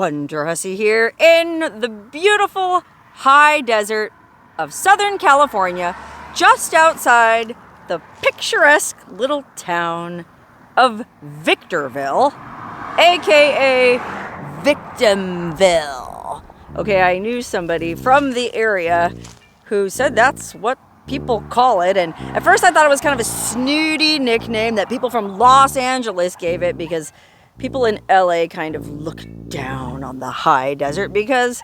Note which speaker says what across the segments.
Speaker 1: Wonderhussy here in the beautiful high desert of Southern California, just outside the picturesque little town of Victorville, aka Victimville. Okay, I knew somebody from the area who said that's what people call it, and at first I thought it was kind of a snooty nickname that people from Los Angeles gave it because people in LA kind of look down on the high desert because,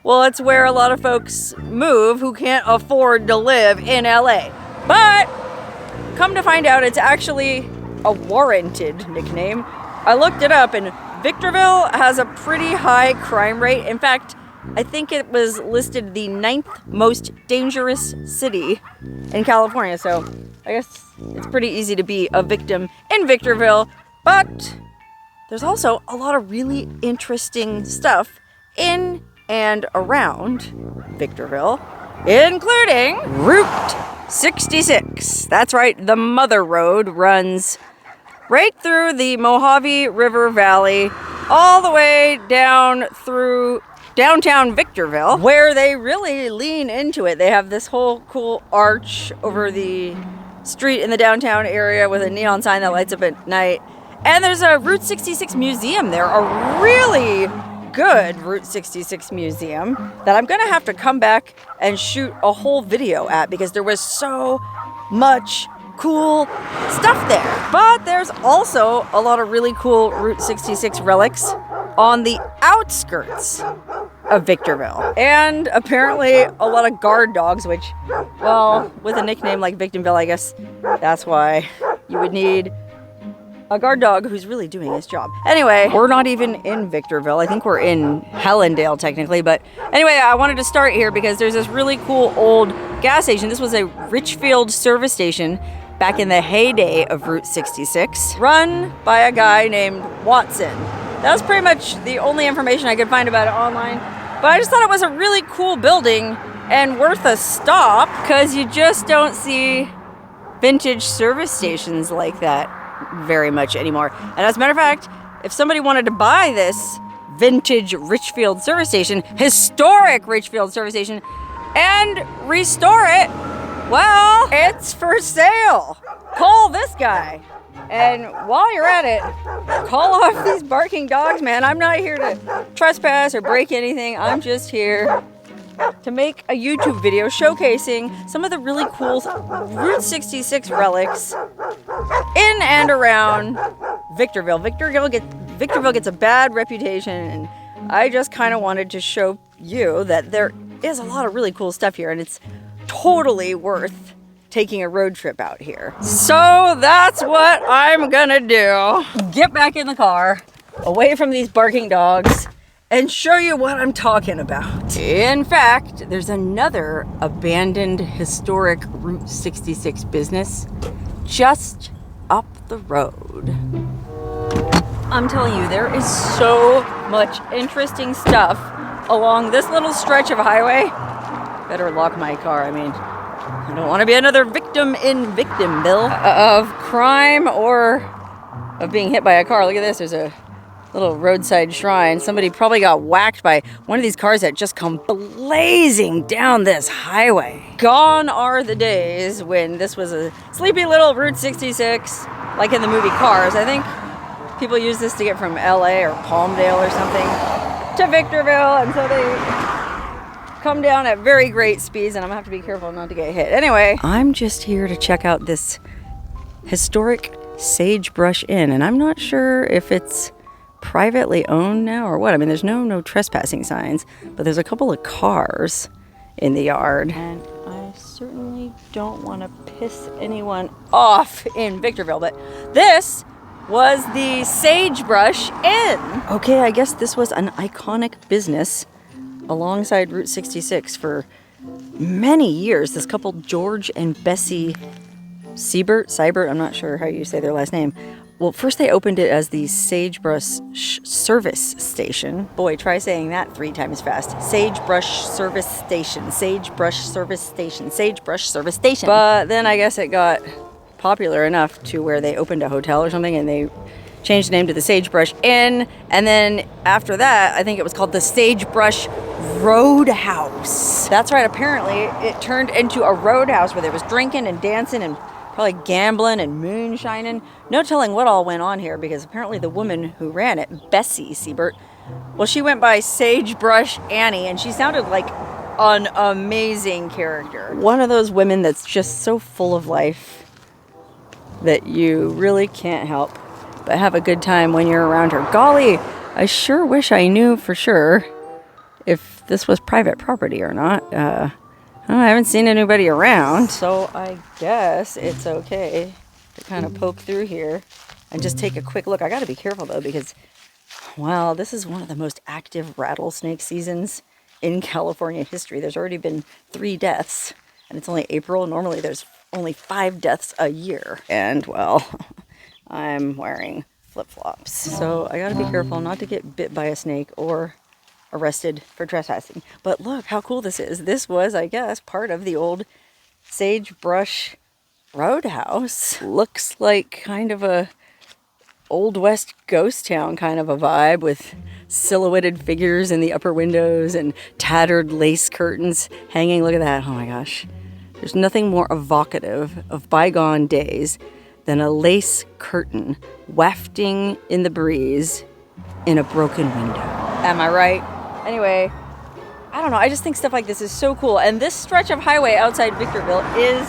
Speaker 1: well, it's where a lot of folks move who can't afford to live in LA. But come to find out, it's actually a warranted nickname. I looked it up, and Victorville has a pretty high crime rate. In fact, I think it was listed the 9th most dangerous city in California. So I guess it's pretty easy to be a victim in Victorville. But there's also a lot of really interesting stuff in and around Victorville, including Route 66. That's right, the Mother Road runs right through the Mojave River Valley, all the way down through downtown Victorville, where they really lean into it. They have this whole cool arch over the street in the downtown area with a neon sign that lights up at night. And there's a Route 66 museum there, a really good Route 66 museum that I'm gonna have to come back and shoot a whole video at because there was so much cool stuff there. But there's also a lot of really cool Route 66 relics on the outskirts of Victorville. And apparently a lot of guard dogs, which, well, with a nickname like Victimville, I guess that's why you would need a guard dog who's really doing his job. Anyway, we're not even in Victorville. I think we're in Hellendale technically, but anyway, I wanted to start here because there's this really cool old gas station. This was a Richfield service station back in the heyday of Route 66, run by a guy named Watson. That was pretty much the only information I could find about it online, but I just thought it was a really cool building and worth a stop because you just don't see vintage service stations like that very much anymore. And as a matter of fact, if somebody wanted to buy this vintage Richfield service station, historic Richfield service station, and restore it, well, it's for sale. Call this guy. And while you're at it, call off these barking dogs, man. I'm not here to trespass or break anything. I'm just here to make a YouTube video showcasing some of the really cool Route 66 relics in and around Victorville. Victorville gets a bad reputation, and I just kind of wanted to show you that there is a lot of really cool stuff here, and it's totally worth taking a road trip out here. So that's what I'm gonna do. Get back in the car, away from these barking dogs, and show you what I'm talking about. In fact, there's another abandoned historic Route 66 business just up the road. I'm telling you, there is so much interesting stuff along this little stretch of highway. Better lock my car. I mean, I don't want to be another victim in Victimville of crime or of being hit by a car. Look at this, there's a little roadside shrine. Somebody probably got whacked by one of these cars that just come blazing down this highway. Gone are the days when this was a sleepy little Route 66, like in the movie Cars. I think people use this to get from LA or Palmdale or something to Victorville, and so they come down at very great speeds, and I'm gonna have to be careful not to get hit. Anyway, I'm just here to check out this historic Sagebrush Inn, and I'm not sure if it's privately owned now or what. I mean, there's no trespassing signs, but there's a couple of cars in the yard, and I certainly don't want to piss anyone off in Victorville, but this was the Sagebrush Inn. Okay, I guess this was an iconic business alongside Route 66 for many years. This couple, George and Bessie Seibert, I'm not sure how you say their last name. Well, first they opened it as the Sagebrush Service Station. Boy, try saying that 3 times fast. Sagebrush Service Station, Sagebrush Service Station, Sagebrush Service Station. But then I guess it got popular enough to where they opened a hotel or something, and they changed the name to the Sagebrush Inn, and then after that, I think it was called the Sagebrush Roadhouse. That's right, apparently it turned into a roadhouse where there was drinking and dancing and probably gambling and moonshining. No telling what all went on here, because apparently the woman who ran it, Bessie Siebert, well, she went by Sagebrush Annie, and she sounded like an amazing character. One of those women that's just so full of life that you really can't help but have a good time when you're around her. Golly, I sure wish I knew for sure if this was private property or not. I haven't seen anybody around, so I guess it's okay to kind of poke through here and just take a quick look. I gotta be careful though, because, well, this is one of the most active rattlesnake seasons in California history. There's already been 3 deaths, and it's only April. Normally there's only 5 deaths a year. And, well, I'm wearing flip-flops, so I gotta be careful not to get bit by a snake or arrested for trespassing. But look how cool this is. This was, I guess, part of the old Sagebrush Roadhouse. Looks like kind of a Old West ghost town kind of a vibe, with silhouetted figures in the upper windows and tattered lace curtains hanging. Look at that. Oh my gosh. There's nothing more evocative of bygone days than a lace curtain wafting in the breeze in a broken window. Am I right? Anyway, I don't know. I just think stuff like this is so cool. And this stretch of highway outside Victorville is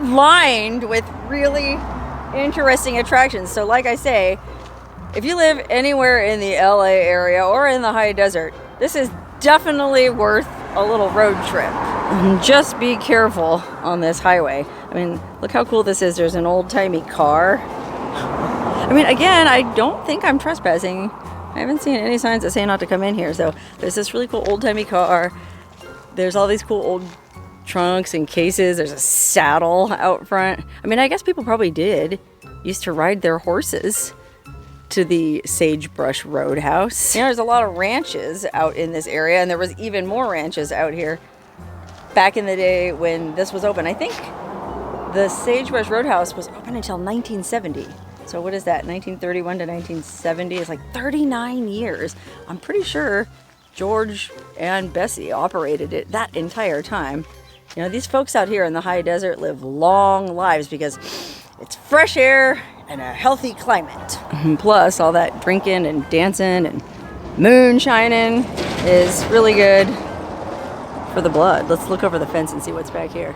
Speaker 1: lined with really interesting attractions. So like I say, if you live anywhere in the LA area or in the high desert, this is definitely worth a little road trip. Just be careful on this highway. I mean, look how cool this is. There's an old-timey car. I mean, again, I don't think I'm trespassing. I haven't seen any signs that say not to come in here. So there's this really cool old-timey car. There's all these cool old trunks and cases. There's a saddle out front. I mean, I guess people probably used to ride their horses to the Sagebrush Roadhouse. You know, there's a lot of ranches out in this area, and there was even more ranches out here back in the day when this was open. I think the Sagebrush Roadhouse was open until 1970. So what is that, 1931 to 1970? It's like 39 years. I'm pretty sure George and Bessie operated it that entire time. You know, these folks out here in the high desert live long lives because it's fresh air and a healthy climate. Plus, all that drinking and dancing and moonshining is really good for the blood. Let's look over the fence and see what's back here.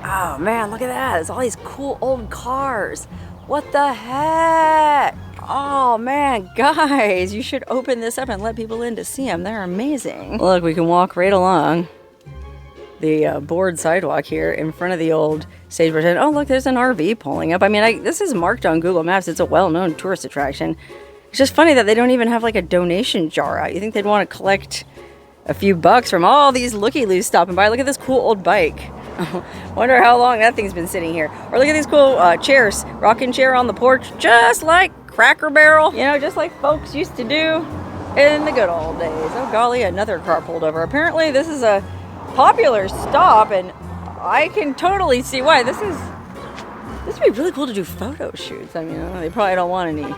Speaker 1: Oh man, look at that. There's all these cool old cars. What the heck? Oh man, guys, you should open this up and let people in to see them. They're amazing. Look, we can walk right along the board sidewalk here in front of the old Sagebrush Inn. Oh, look, there's an RV pulling up. I mean, this is marked on Google Maps. It's a well-known tourist attraction. It's just funny that they don't even have like a donation jar out. You think they'd want to collect a few bucks from all these looky-loos stopping by. Look at this cool old bike. Wonder how long that thing's been sitting here. Or look at these cool chairs. Rocking chair on the porch, just like Cracker Barrel. You know, just like folks used to do in the good old days. Oh golly, another car pulled over. Apparently this is a popular stop, and I can totally see why. This would be really cool to do photo shoots. I mean, they probably don't want any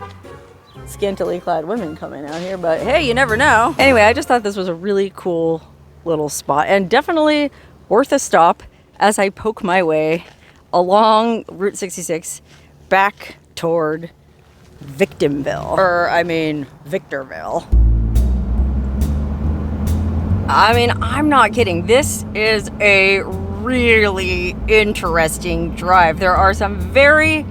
Speaker 1: scantily clad women coming out here, but hey, you never know. Anyway, I just thought this was a really cool little spot, and definitely worth a stop as I poke my way along Route 66 back toward Victorville. Victorville. I mean, I'm not kidding. This is a really interesting drive. There are some very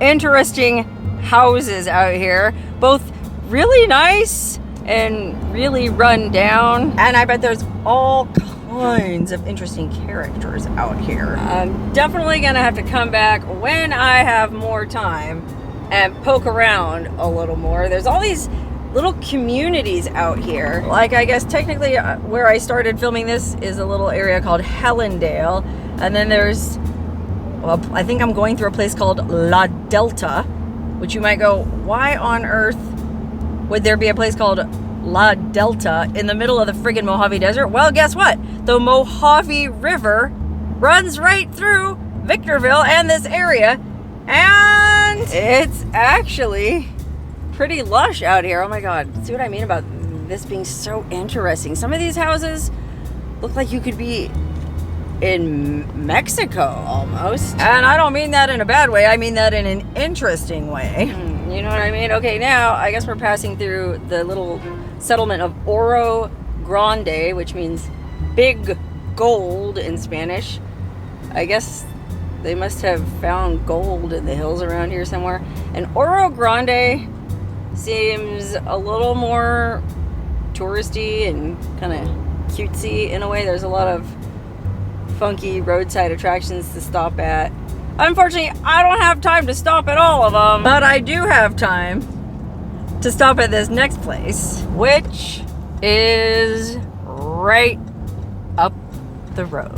Speaker 1: interesting houses out here, both really nice and really run down. And I bet there's all kinds of interesting characters out here. I'm definitely gonna have to come back when I have more time and poke around a little more. There's all these little communities out here. Like, I guess technically where I started filming this is a little area called Helendale. And then there's, well, I think I'm going through a place called La Delta, which you might go, why on earth would there be a place called La Delta in the middle of the friggin' Mojave Desert? Well, guess what? The Mojave River runs right through Victorville and this area. And and it's actually pretty lush out here. Oh my God, see what I mean about this being so interesting? Some of these houses look like you could be in Mexico almost. And I don't mean that in a bad way, I mean that in an interesting way. You know what I mean? Okay, now I guess we're passing through the little settlement of Oro Grande, which means big gold in Spanish. I guess they must have found gold in the hills around here somewhere. And Oro Grande seems a little more touristy and kind of cutesy in a way. There's a lot of funky roadside attractions to stop at. Unfortunately, I don't have time to stop at all of them, but I do have time to stop at this next place, which is right up the road.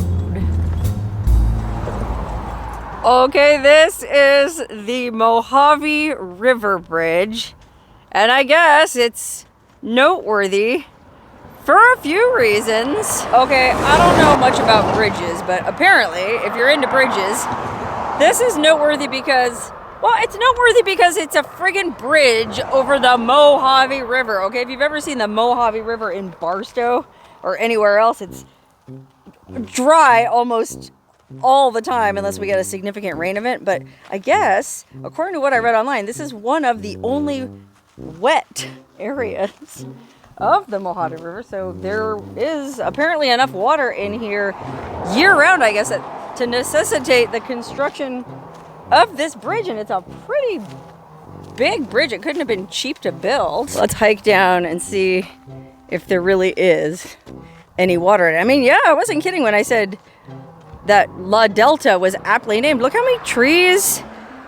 Speaker 1: Okay, this is the Mojave River Bridge, and I guess it's noteworthy for a few reasons. Okay, I don't know much about bridges, but apparently, if you're into bridges, this is noteworthy because, well, it's noteworthy because it's a friggin' bridge over the Mojave River. Okay, if you've ever seen the Mojave River in Barstow or anywhere else, it's dry almost all the time unless we get a significant rain event. But I guess, according to what I read online, this is one of the only wet areas of the Mojave River. So there is apparently enough water in here year-round, I guess, to necessitate the construction of this bridge. And it's a pretty big bridge. It couldn't have been cheap to build. Let's hike down and see if there really is any water in it. I mean, yeah, I wasn't kidding when I said that La Delta was aptly named. Look how many trees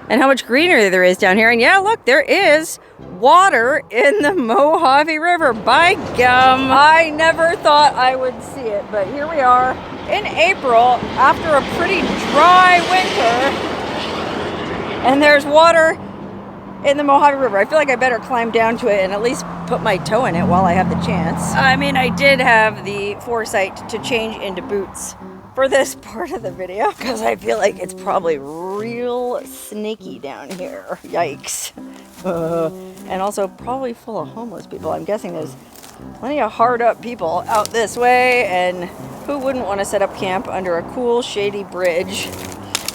Speaker 1: and how much greenery there is down here. And yeah, look, there is water in the Mojave River. By gum, I never thought I would see it, but here we are in April after a pretty dry winter, and there's water in the Mojave River. I feel like I better climb down to it and at least put my toe in it while I have the chance. I mean, I did have the foresight to change into boots for this part of the video because I feel like it's probably real snaky down here. Yikes. And also probably full of homeless people. I'm guessing there's plenty of hard up people out this way, and who wouldn't want to set up camp under a cool shady bridge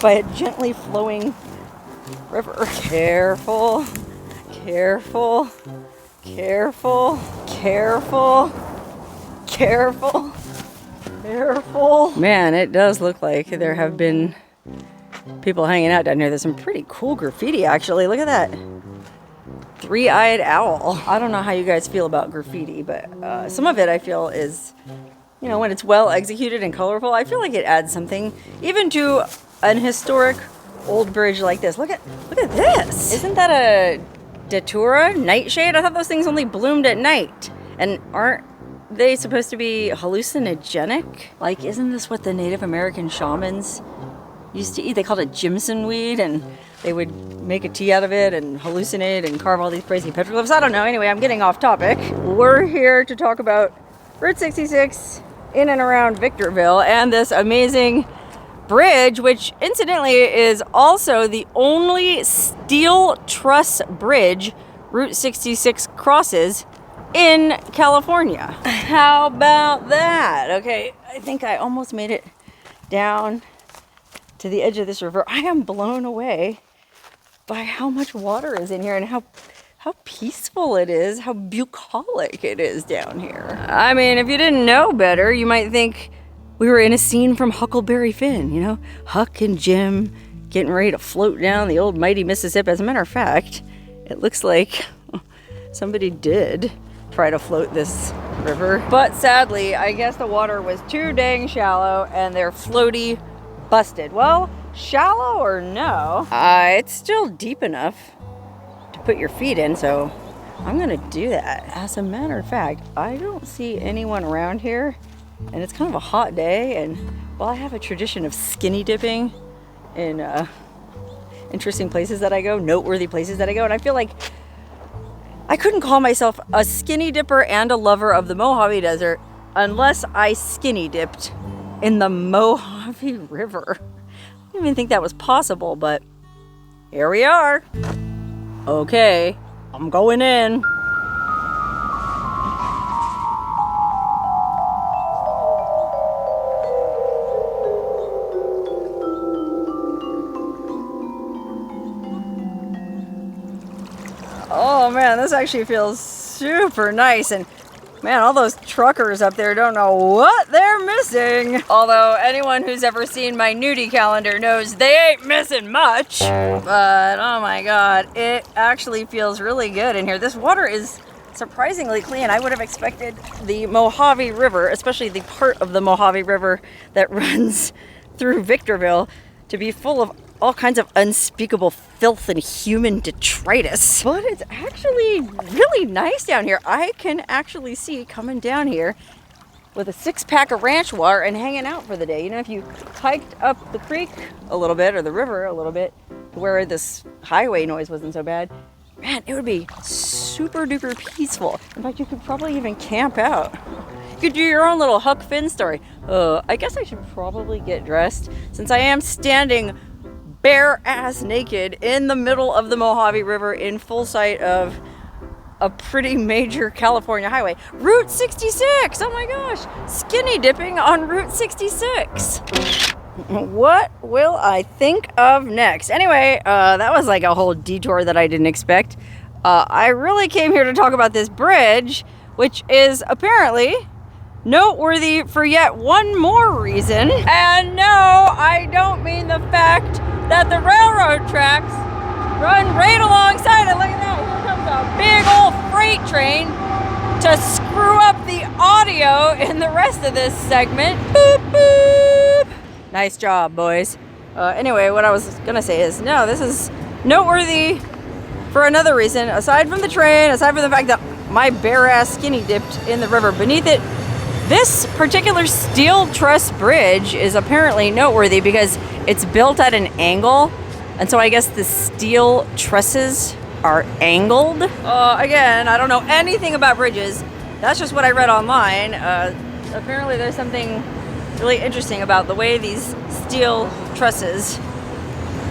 Speaker 1: by a gently flowing river. Careful, careful, careful, careful, careful. Careful. Man, it does look like there have been people hanging out down here. There's some pretty cool graffiti, actually. Look at that. Three-eyed owl. I don't know how you guys feel about graffiti, but some of it I feel is, you know, when it's well executed and colorful, I feel like it adds something, even to an historic old bridge like this. Look at this. Isn't that a datura nightshade? I thought those things only bloomed at night. And aren't they supposed to be hallucinogenic? Like, isn't this what the Native American shamans used to eat? They called it Jimson weed, and they would make a tea out of it and hallucinate and carve all these crazy petroglyphs. I don't know. Anyway, I'm getting off topic. We're here to talk about Route 66 in and around Victorville and this amazing bridge, which incidentally is also the only steel truss bridge Route 66 crosses in California. How about that? Okay, I think I almost made it down to the edge of this river. I am blown away by how much water is in here and how peaceful it is, how bucolic it is down here. I mean, if you didn't know better, you might think we were in a scene from Huckleberry Finn, you know? Huck and Jim getting ready to float down the old mighty Mississippi. As a matter of fact, it looks like somebody did try to float this river. But sadly, I guess the water was too dang shallow and their floaty busted. Well, shallow or no, it's still deep enough to put your feet in, so I'm gonna do that. As a matter of fact, I don't see anyone around here, and it's kind of a hot day, and well, I have a tradition of skinny dipping in interesting places that I go, noteworthy places that I go, and I feel like I couldn't call myself a skinny dipper and a lover of the Mojave Desert unless I skinny dipped in the Mojave River. I didn't even think that was possible, but Here we are. Okay, I'm going in. Oh man, this actually feels super nice, and man, all those truckers up there don't know what they're missing. Although anyone who's ever seen my nudie calendar knows they ain't missing much. But oh my god, it actually feels really good in here. This water is surprisingly clean. I would have expected the Mojave River, especially the part of the Mojave River that runs through Victorville, to be full of all kinds of unspeakable filth and human detritus. But it's actually really nice down here. I can actually see coming down here with a 6-pack of ranch water and hanging out for the day. You know, if you hiked up the creek a little bit or the river a little bit to where this highway noise wasn't so bad, man, it would be super duper peaceful. In fact, you could probably even camp out. You could do your own little Huck Finn story. I guess I should probably get dressed since I am standing bare ass naked in the middle of the Mojave River in full sight of a pretty major California highway. Route 66! Oh my gosh! Skinny dipping on Route 66! What will I think of next? Anyway, that was like a whole detour that I didn't expect. I really came here to talk about this bridge, which is apparently noteworthy for yet one more reason. And no, I don't mean the fact that the railroad tracks run right alongside it. Look at that, here comes a big old freight train to screw up the audio in the rest of this segment. Boop, boop. Nice job, boys. Anyway, what I was gonna say is, no, this is noteworthy for another reason. Aside from the train, aside from the fact that my bare ass skinny dipped in the river beneath it, this particular steel truss bridge is apparently noteworthy because it's built at an angle, and so I guess the steel trusses are angled. Again, I don't know anything about bridges. That's just what I read online. Apparently there's something really interesting about the way these steel trusses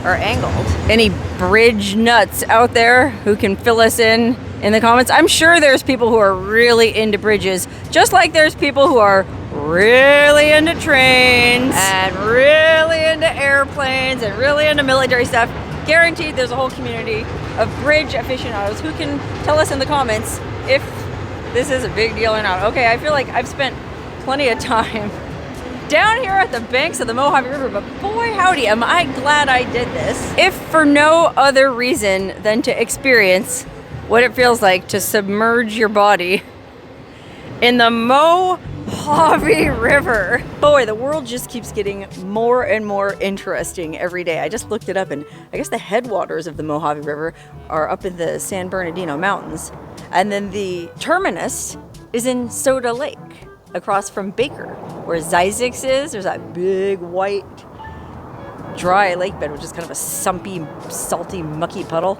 Speaker 1: are angled. Any bridge nuts out there who can fill us in the comments? I'm sure there's people who are really into bridges, just like there's people who are really into trains and really into airplanes and really into military stuff. Guaranteed there's a whole community of bridge aficionados who can tell us in the comments if this is a big deal or not. Okay, I feel like I've spent plenty of time down here at the banks of the Mojave River, but boy howdy, am I glad I did this. If for no other reason than to experience what it feels like to submerge your body in the Mojave River. Boy, the world just keeps getting more and more interesting every day. I just looked it up, and I guess the headwaters of the Mojave River are up in the San Bernardino Mountains. And then the terminus is in Soda Lake, across from Baker, where Zysix is. There's that big white dry lake bed, which is kind of a sumpy, salty, mucky puddle.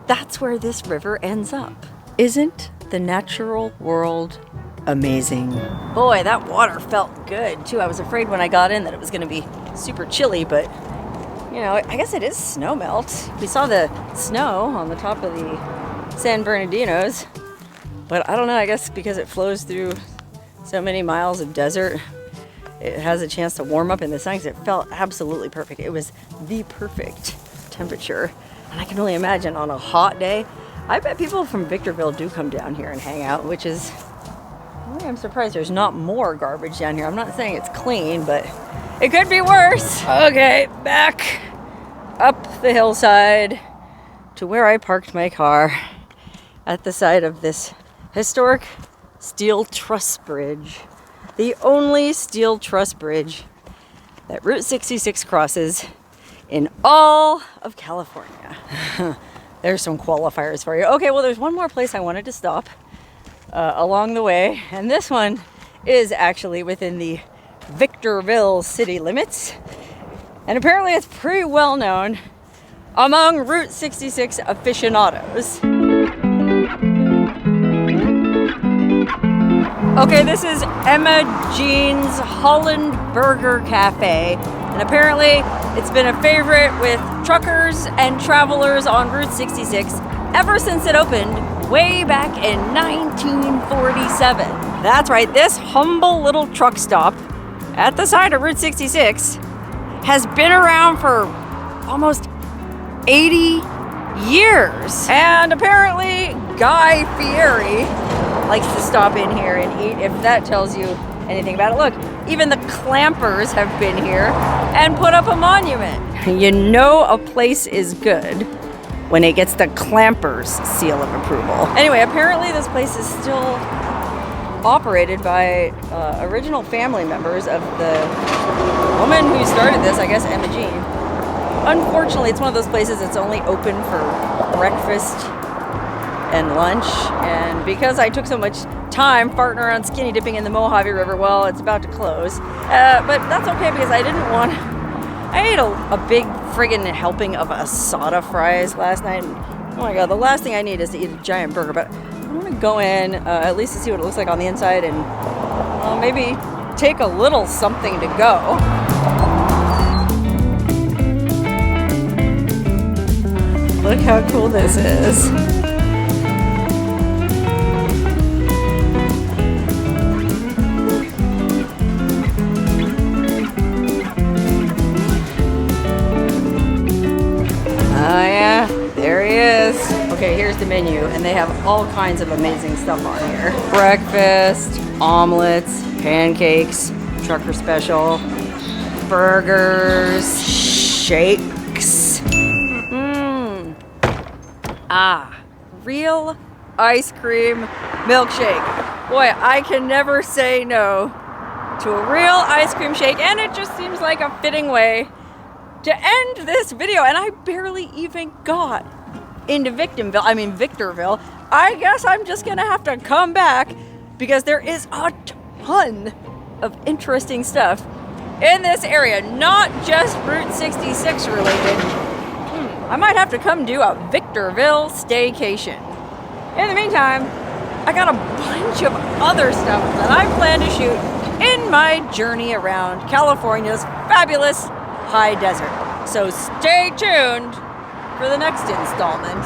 Speaker 1: That's where this river ends up. Isn't the natural world amazing? Boy, that water felt good too. I was afraid when I got in that it was gonna be super chilly, but you know, I guess it is snow melt. We saw the snow on the top of the San Bernardinos, but I don't know, I guess because it flows through so many miles of desert, it has a chance to warm up in the sun, because it felt absolutely perfect. It was the perfect temperature. And I can only imagine on a hot day, I bet people from Victorville do come down here and hang out, which is, I'm surprised there's not more garbage down here. I'm not saying it's clean, but it could be worse. Okay, back up the hillside to where I parked my car at the side of this historic steel truss bridge. The only steel truss bridge that Route 66 crosses in all of California. There's some qualifiers for you. Okay, well, there's one more place I wanted to stop along the way, and this one is actually within the Victorville city limits, and apparently it's pretty well known among Route 66 aficionados. Okay, this is Emma Jean's Holland Burger Cafe, and apparently it's been a favorite with truckers and travelers on Route 66 ever since it opened way back in 1947. That's right, this humble little truck stop at the side of Route 66 has been around for almost 80 years. And apparently Guy Fieri likes to stop in here and eat, if that tells you anything about it. Look, even the Clampers have been here and put up a monument. You know a place is good when it gets the Clampers seal of approval. Anyway, apparently this place is still operated by original family members of the woman who started this, I guess, Emma Jean. Unfortunately, it's one of those places that's only open for breakfast and lunch, and because I took so much time farting around skinny dipping in the Mojave River, well, it's about to close. But that's okay because I ate a big friggin' helping of asada fries last night. Oh my god, the last thing I need is to eat a giant burger, but I'm gonna go in at least to see what it looks like on the inside and maybe take a little something to go. Look how cool this is. Oh yeah, there he is. Okay, here's the menu, and they have all kinds of amazing stuff on here. Breakfast, omelets, pancakes, trucker special, burgers, shakes. Real ice cream milkshake. Boy, I can never say no to a real ice cream shake, and it just seems like a fitting way to end this video, and I barely even got into Victorville. I guess I'm just gonna have to come back because there is a ton of interesting stuff in this area, not just Route 66 related. I might have to come do a Victorville staycation. In the meantime, I got a bunch of other stuff that I plan to shoot in my journey around California's fabulous high desert. So stay tuned for the next installment.